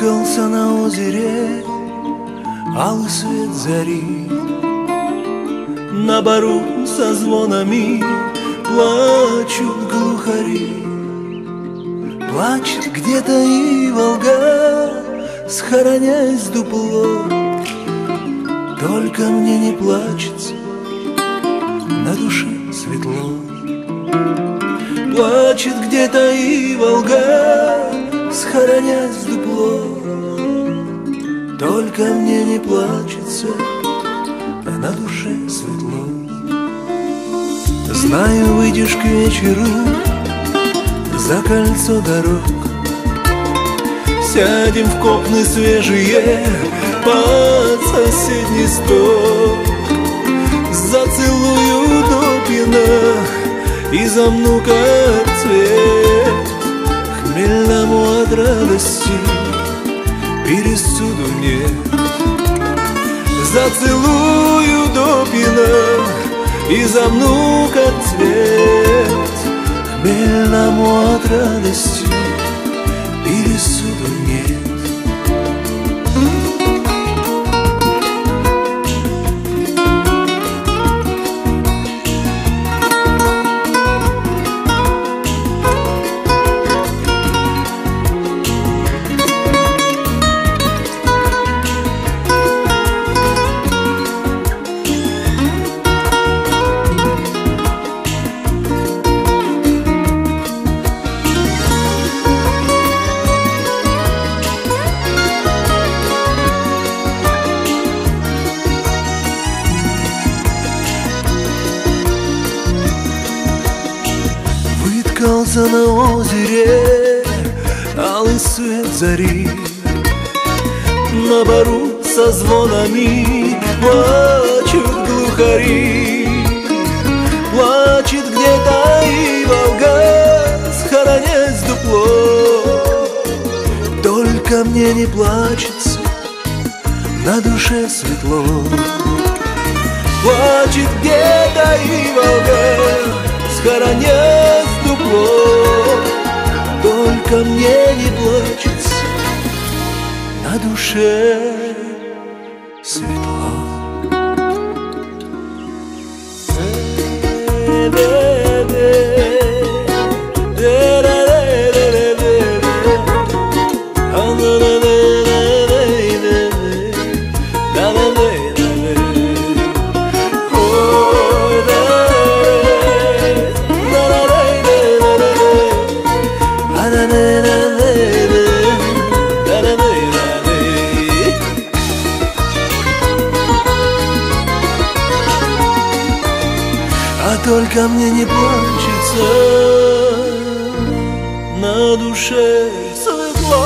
Выткался на озере алый свет зари. На бару со звонами плачут глухари. Плачет где-то и Волга, схоронясь дупло. Только мне не плачется, на душе светло. Плачет где-то и Волга, схоронясь в дупло. Только мне не плачется, а на душе светло. Знаю, выйдешь к вечеру за кольцо дорог. Сядем в копны свежие под соседний стол. Зацелую до пьяна и замну как цвет. Хмельному от радости пересуду нет. Зацелую до пьяна и замну как цвет. Хмельному от радости пересуду нет. Выткался на озере алый свет зари. На бару со звонами плачут глухари. Плачет где-то и Волга, схоронясь в дупло. Только мне не плачется, на душе светло. Плачет где-то и Волга, схоронясь в дупло. Только мне не плачется, на душе светло. А только мне не плачется, на душе светло.